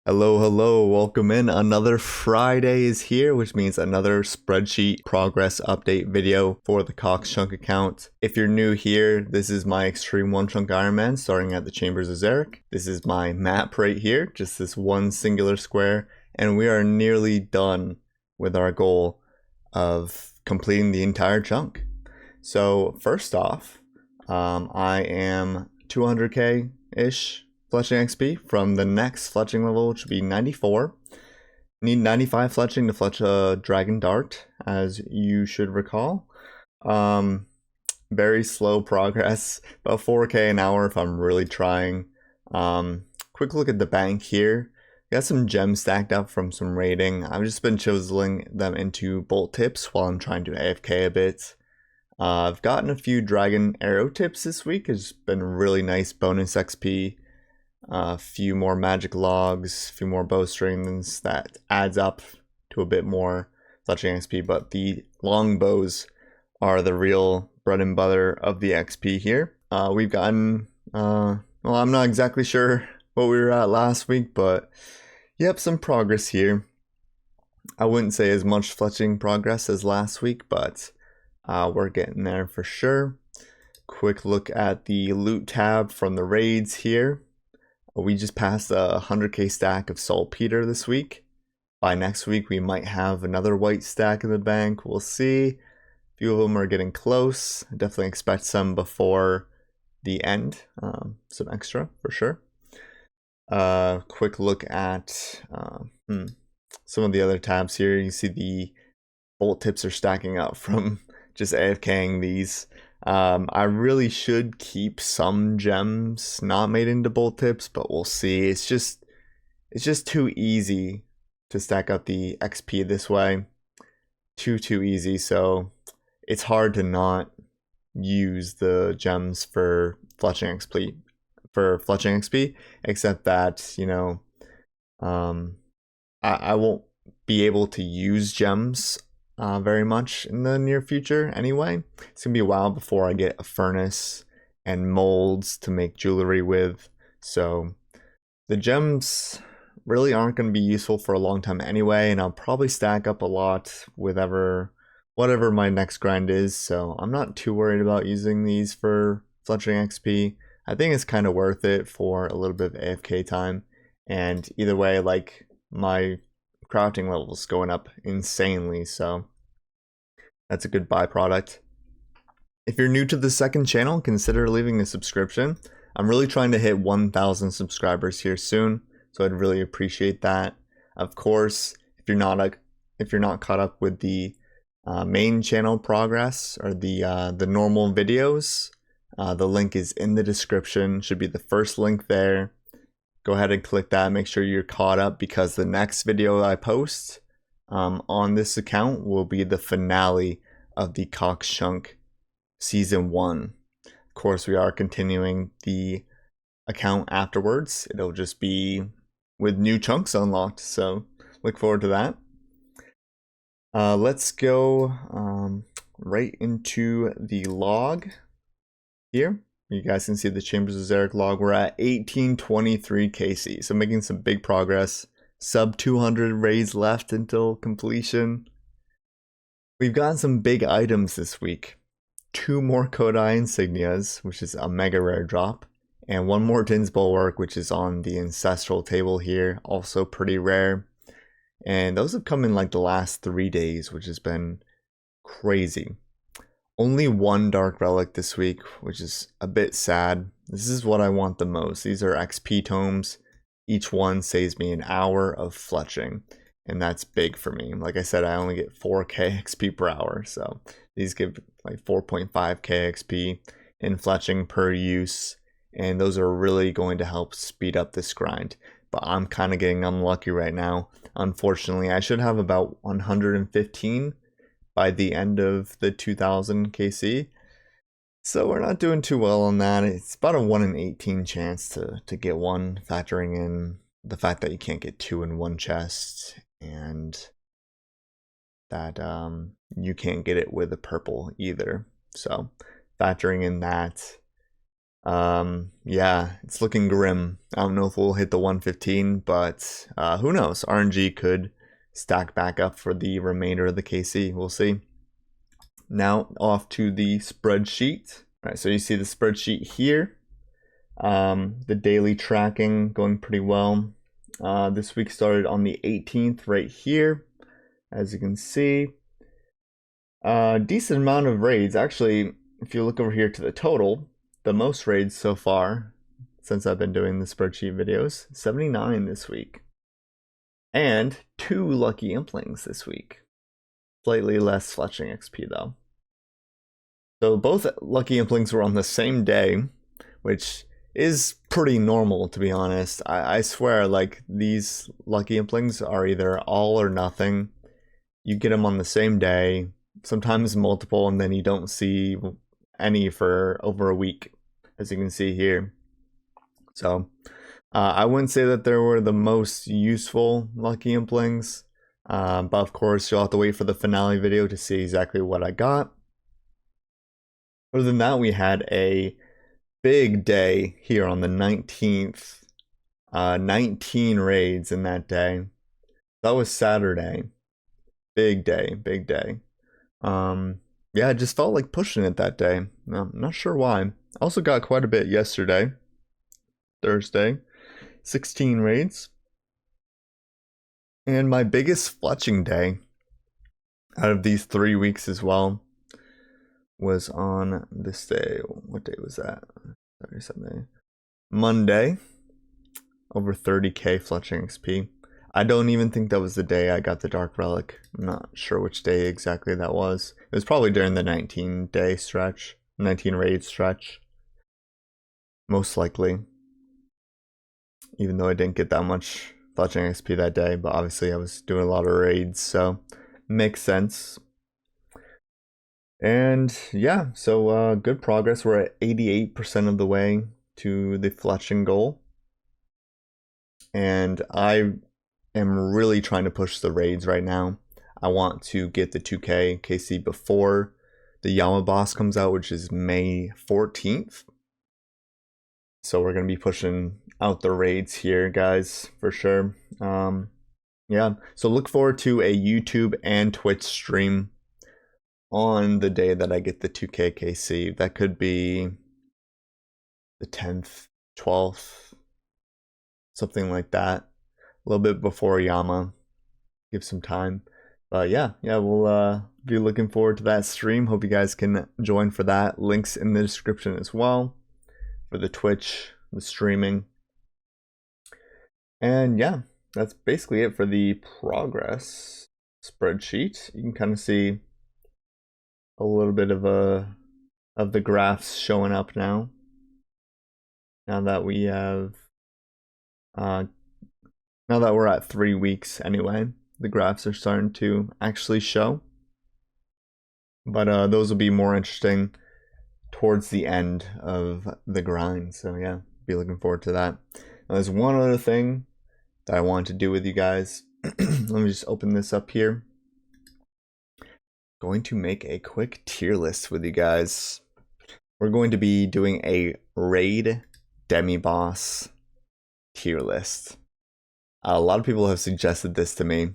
Hello, hello, welcome in. Another Friday is here, which means another spreadsheet progress update video for the Cox Chunk account. If you're new here, this is my Extreme 1 Chunk Ironman starting at the Chambers of Zarek. This is my map right here, just this one singular square, and we are nearly done with our goal of completing the entire chunk. So first off, I am 200k-ish fletching XP from the next fletching level, which would be 94. Need 95 fletching to fletch a dragon dart, as you should recall. Very slow progress, about 4k an hour if I'm really trying. Quick look at the bank here. Got some gems stacked up from some raiding. I've just been chiseling them into bolt tips while I'm trying to AFK a bit. I've gotten a few dragon arrow tips this week. It's been really nice bonus XP. A few more magic logs, a few more bowstrings. That adds up to a bit more fletching XP, but the long bows are the real bread and butter of the XP here. We've gotten, well, I'm not exactly sure what we were at last week, but yep, some progress here. I wouldn't say as much fletching progress as last week, but we're getting there for sure. Quick look at the loot tab from the raids here. We just passed a 100k stack of saltpeter this week. By next week, we might have another white stack in the bank. We'll see. A few of them are getting close. I definitely expect some before the end. Some extra for sure. Quick look at some of the other tabs here. You see the bolt tips are stacking up from just AFKing these. I really should keep some gems not made into bolt tips, but we'll see. It's just too easy to stack up the XP this way. Too easy, so it's hard to not use the gems for fletching XP, except that, you know, I won't be able to use gems very much in the near future anyway. It's gonna be a while before I get a furnace and molds to make jewelry with, so the gems really aren't going to be useful for a long time anyway, and I'll probably stack up a lot with whatever my next grind is, so I'm not too worried about using these for fletching XP. I think it's kind of worth it for a little bit of AFK time, and either way, like, my crafting levels going up insanely, so that's a good byproduct. If you're new to the second channel, consider leaving a subscription. I'm really trying to hit 1,000 subscribers here soon, so I'd really appreciate that. Of course, if you're not caught up with the main channel progress or the normal videos, the link is in the description. Should be the first link there. Go ahead and click that. Make sure you're caught up, because the next video I post on this account will be the finale of the Cox Chunk Season 1. Of course, we are continuing the account afterwards. It'll just be with new chunks unlocked, so look forward to that. Let's go right into the log here. You guys can see the Chambers of Zarek log. We're at 1823 KC, so making some big progress. Sub 200 raids left until completion. We've gotten some big items this week. 2 more Kodai insignias, which is a mega rare drop, and 1 more Din's Bulwark, which is on the ancestral table here, also pretty rare. And those have come in like the last 3 days, which has been crazy. Only 1 dark relic this week, which is a bit sad. This is what I want the most. These are XP tomes. Each one saves me an hour of fletching, and that's big for me. Like I said, I only get 4k XP per hour, so these give like 4.5k XP in fletching per use, and those are really going to help speed up this grind. But I'm kind of getting unlucky right now. Unfortunately, I should have about 115 by the end of the 2000 KC. So we're not doing too well on that. It's about a 1 in 18 chance to get one, factoring in the fact that you can't get 2 in one chest, and that you can't get it with a purple either. So factoring in that, Yeah, it's looking grim. I don't know if we'll hit the 115, but who knows? RNG could stack back up for the remainder of the KC. We'll see. Now off to the spreadsheet. All right, so you see the spreadsheet here. The daily tracking going pretty well. This week started on the 18th right here, as you can see. Decent amount of raids. Actually, if you look over here to the total, the most raids so far since I've been doing the spreadsheet videos, 79 this week. And 2 lucky implings this week. Slightly less fletching XP though. So both lucky implings were on the same day, which is pretty normal, to be honest. I swear, like, these lucky implings are either all or nothing. You get them on the same day, sometimes multiple, and then you don't see any for over a week, as you can see here. So I wouldn't say that there were the most useful lucky implings, but of course you'll have to wait for the finale video to see exactly what I got. Other than that, we had a big day here on the 19th. 19 raids in that day. That was Saturday. Big day, big day. Yeah, I just felt like pushing it that day. I'm not sure why. Also got quite a bit yesterday, Thursday. 16 raids. And my biggest fletching day out of these 3 weeks as well was on this day. What day was that? Saturday, Sunday. Monday. Over 30k fletching XP. I don't even think that was the day I got the Dark Relic. I'm not sure which day exactly that was. It was probably during the 19-day stretch. 19 raid stretch. Most likely. Even though I didn't get that much fletching XP that day, but obviously I was doing a lot of raids, so makes sense. And yeah, so good progress. We're at 88% of the way to the fletching goal. And I am really trying to push the raids right now. I want to get the 2k KC before the Yama boss comes out, which is May 14th. So we're going to be pushing out the raids here, guys, for sure. Yeah, so look forward to a YouTube and Twitch stream on the day that I get the 2k KC. That could be the 10th, 12th, something like that. A little bit before Yama. Give some time. But yeah, we'll be looking forward to that stream. Hope you guys can join for that. Links in the description as well for the Twitch, the streaming. And yeah, that's basically it for the progress spreadsheet. You can kind of see a little bit of the graphs showing up now. Now that we have now that we're at 3 weeks anyway, the graphs are starting to actually show. But those will be more interesting towards the end of the grind. So yeah, be looking forward to that. Now, there's one other thing that I want to do with you guys. Let me just open this up here. Going to make a quick tier list with you guys. We're going to be doing a raid demi-boss tier list. A lot of people have suggested this to me,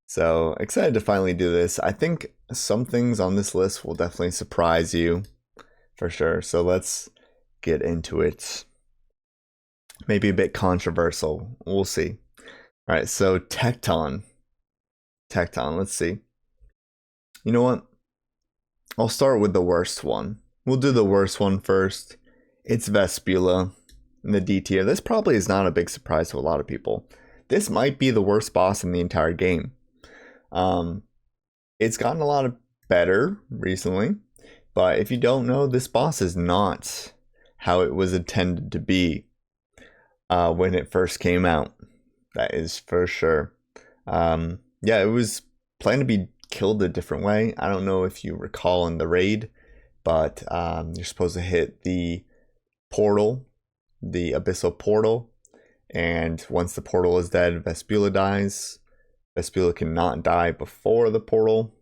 so excited to finally do this. I think some things on this list will definitely surprise you for sure, so let's get into it. Maybe a bit controversial, we'll see. All right, so Tecton, let's see. You know what? I'll start with the worst one. We'll do the worst one first. It's Vespula in the D tier. This probably is not a big surprise to a lot of people. This might be the worst boss in the entire game. It's gotten a lot better recently, but if you don't know, this boss is not how it was intended to be when it first came out. That is for sure. Yeah, it was planned to be killed a different way. I don't know if you recall in the raid, but you're supposed to hit the portal, the abyssal portal, and once the portal is dead, Vespula dies. Vespula cannot die before the portal.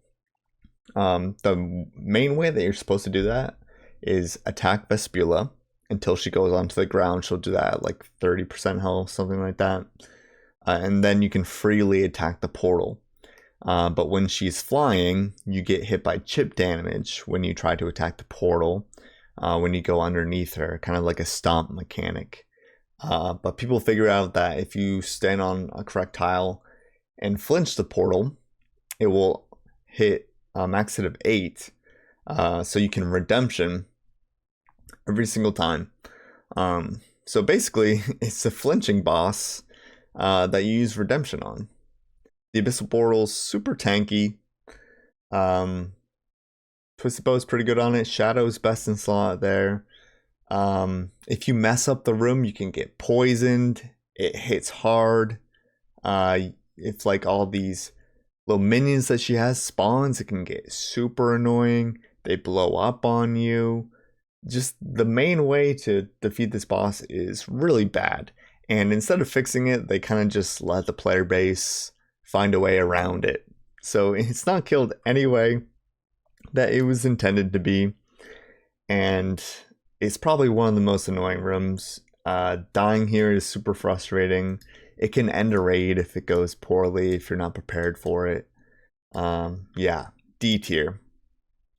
The main way that you're supposed to do that is attack Vespula, until she goes onto the ground. She'll do that at like 30% health, something like that. And then you can freely attack the portal. But when she's flying, you get hit by chip damage when you try to attack the portal, when you go underneath her, kind of like a stomp mechanic. But people figure out that if you stand on a correct tile and flinch the portal, it will hit a max hit of 8. So you can redemption every single time. So basically, it's a flinching boss that you use redemption on. The Abyssal Portal's super tanky. Twisted Bow's pretty good on it. Shadow's best in slot there. If you mess up the room, you can get poisoned. It hits hard. If like all these little minions that she has spawns, it can get super annoying. They blow up on you. Just the main way to defeat this boss is really bad. And instead of fixing it, they kind of just let the player base find a way around it. So it's not killed any way that it was intended to be. And it's probably one of the most annoying rooms. Dying here is super frustrating. It can end a raid if it goes poorly, if you're not prepared for it. Yeah, D tier.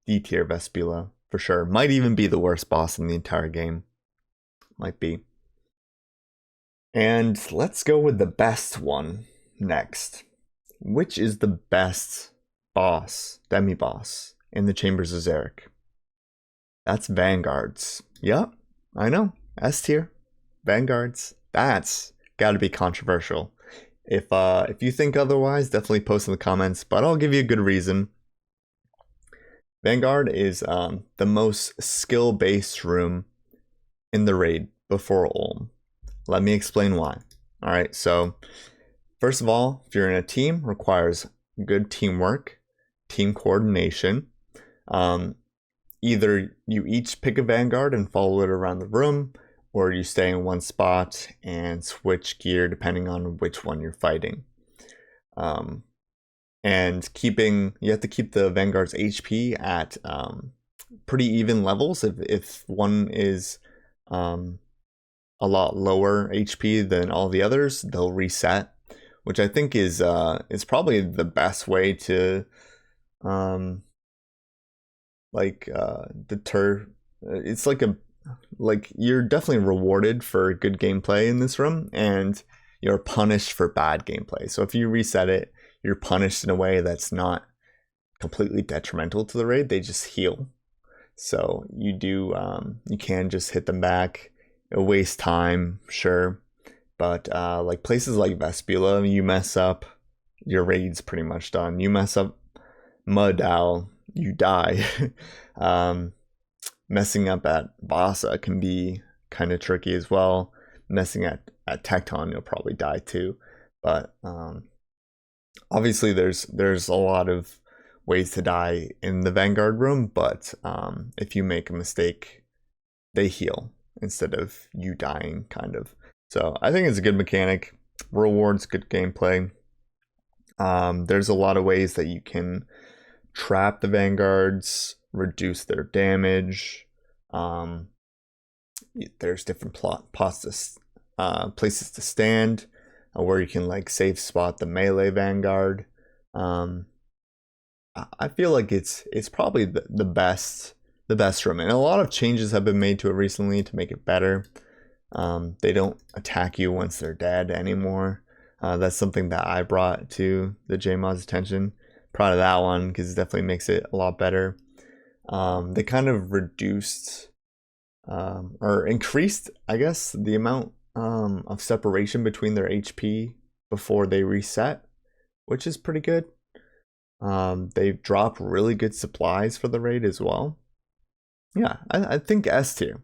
D tier Vespula, for sure. Might even be the worst boss in the entire game. Might be. And let's go with the best one next. Which is the best boss, demi-boss, in the Chambers of Xeric? That's Vanguards. Yep, I know. S tier. Vanguards. That's gotta be controversial. If you think otherwise, definitely post in the comments, but I'll give you a good reason. Vanguard is the most skill-based room in the raid before Ulm. Let me explain why. Alright, so first of all, if you're in a team, requires good teamwork, team coordination. Either you each pick a Vanguard and follow it around the room, or you stay in one spot and switch gear depending on which one you're fighting. And you have to keep the Vanguard's HP at pretty even levels. If one is a lot lower HP than all the others, they'll reset, which I think is probably the best way to deter. It's like you're definitely rewarded for good gameplay in this room, and you're punished for bad gameplay. So if you reset it, you're punished in a way that's not completely detrimental to the raid. They just heal. So you can just hit them back. It'll waste time, sure. But like places like Vespula, you mess up, your raid's pretty much done. You mess up Mud Owl, you die. Messing up at Vasa can be kind of tricky as well. Messing at Tecton, you'll probably die too. But obviously there's a lot of ways to die in the Vanguard room, but if you make a mistake, they heal instead of you dying, kind of. So I think it's a good mechanic. Rewards good gameplay. There's a lot of ways that you can trap the Vanguards, reduce their damage. There's different places to stand where you can like safe spot the melee Vanguard. I feel like it's probably the best room, and a lot of changes have been made to it recently to make it better. They don't attack you once they're dead anymore. That's something that I brought to the JMod's attention. Proud of that one because it definitely makes it a lot better. They kind of reduced or increased, I guess, the amount of separation between their HP before they reset, which is pretty good. They've dropped really good supplies for the raid as well. Yeah, I think S tier.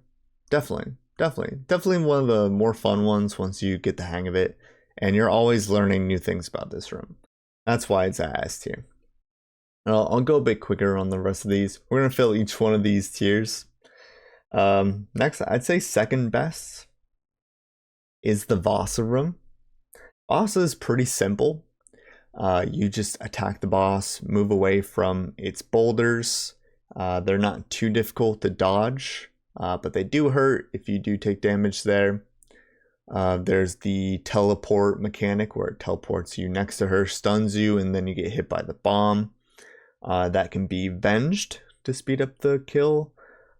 Definitely one of the more fun ones once you get the hang of it, and you're always learning new things about this room. That's why it's at S tier. I'll go a bit quicker on the rest of these. We're gonna fill each one of these tiers. Next, I'd say second best is the Vasa room. Vasa is pretty simple. You just attack the boss, move away from its boulders. They're not too difficult to dodge. but they do hurt if you do take damage there. There's the teleport mechanic where it teleports you next to her, stuns you, and then you get hit by the bomb. That can be venged to speed up the kill.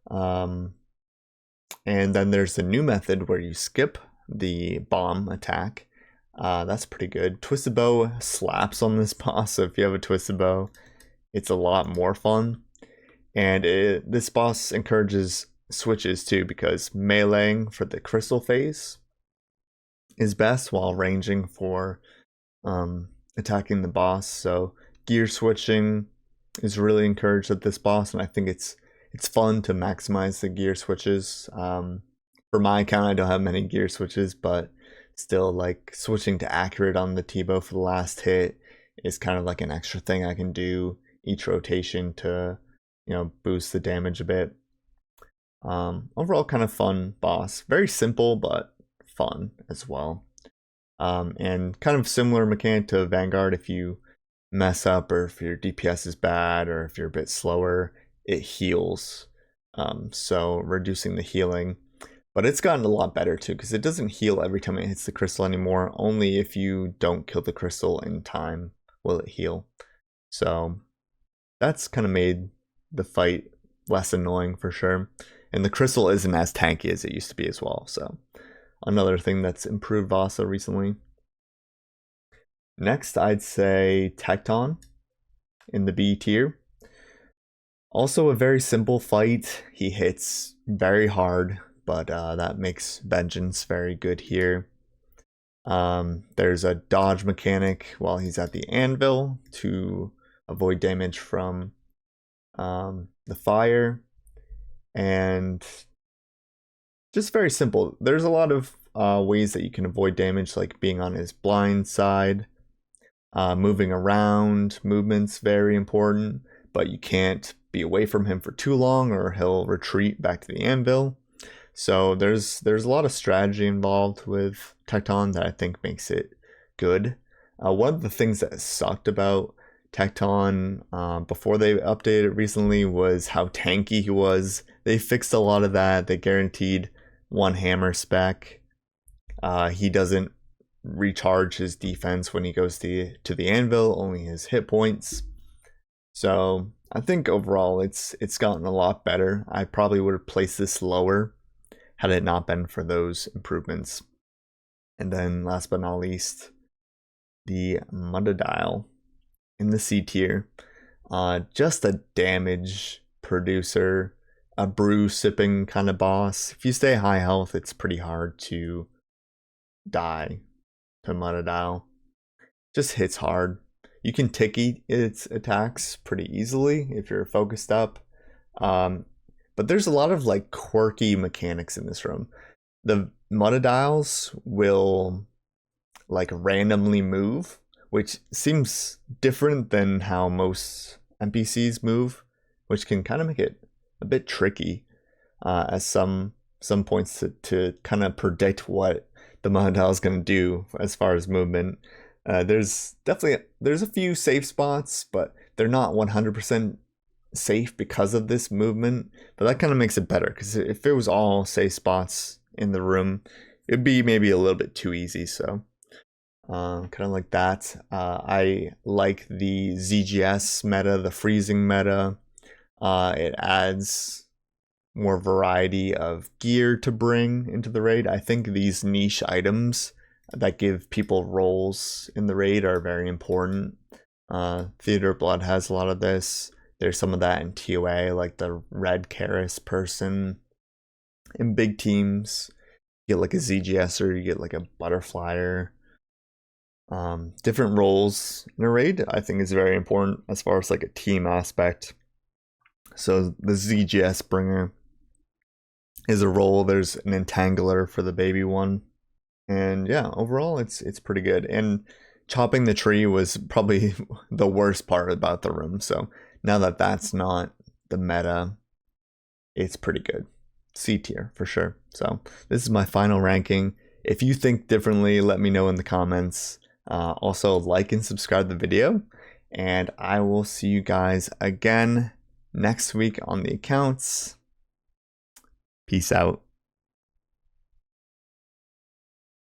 And then there's the new method where you skip the bomb attack. That's pretty good. Twisted Bow slaps on this boss, so if you have a Twisted Bow, it's a lot more fun. And this boss encourages switches too, because meleeing for the crystal phase is best while ranging for attacking the boss. So gear switching is really encouraged at this boss, and I think it's fun to maximize the gear switches. For my account, I don't have many gear switches, but still, like, switching to accurate on the T-bow for the last hit is kind of like an extra thing I can do each rotation to, you know, boost the damage a bit. Overall, kind of fun boss. Very simple, but fun as well. And kind of similar mechanic to Vanguard. If you mess up, or if your DPS is bad, or if you're a bit slower, it heals. So reducing the healing. But it's gotten a lot better too, because it doesn't heal every time it hits the crystal anymore. Only if you don't kill the crystal in time will it heal. So that's kind of made the fight less annoying for sure. And the crystal isn't as tanky as it used to be as well. So another thing that's improved Vasa recently. Next, I'd say Tecton in the B tier. Also a very simple fight. He hits very hard, but that makes Vengeance very good here. There's a dodge mechanic while he's at the anvil to avoid damage from the fire. And just very simple. There's a lot of ways that you can avoid damage, like being on his blind side. Moving around, movement's very important, but you can't be away from him for too long or he'll retreat back to the anvil. So there's a lot of strategy involved with Tecton that I think makes it good. One of the things that sucked about Tecton before they updated recently was how tanky he was. They fixed a lot of that. They guaranteed one hammer spec. He doesn't recharge his defense when he goes to the anvil, only his hit points. So I think overall it's gotten a lot better. I probably would have placed this lower had it not been for those improvements. And then last but not least, the Mudadile in the C tier. Just a damage producer, a brew sipping kind of boss. If you stay high health, it's pretty hard to die to Mudadile. Just hits hard. You can ticky its attacks pretty easily if you're focused up. But there's a lot of like quirky mechanics in this room. The Mudadiles will like randomly move, which seems different than how most NPCs move, which can kind of make it a bit tricky at some points to kind of predict what the Mudadile is going to do as far as movement. There's a few safe spots, but they're not 100% safe because of this movement. But that kind of makes it better, because if it was all safe spots in the room, it'd be maybe a little bit too easy. So kind of like that. I like the ZGS meta, the freezing meta. It adds more variety of gear to bring into the raid. I think these niche items that give people roles in the raid are very important. Theater of Blood has a lot of this. There's some of that in TOA, like the red Karis person. In big teams, you get like a ZGSer, you get like a butterflyer. Different roles in a raid I think is very important as far as like a team aspect. So the ZGS bringer is a role. There's an entangler for the baby one. And yeah, overall it's pretty good. And chopping the tree was probably the worst part about the room. So now that that's not the meta, it's pretty good. C tier for sure. So this is my final ranking. If you think differently, let me know in the comments. Also like and subscribe to the video, and I will see you guys again next week on the accounts. Peace out.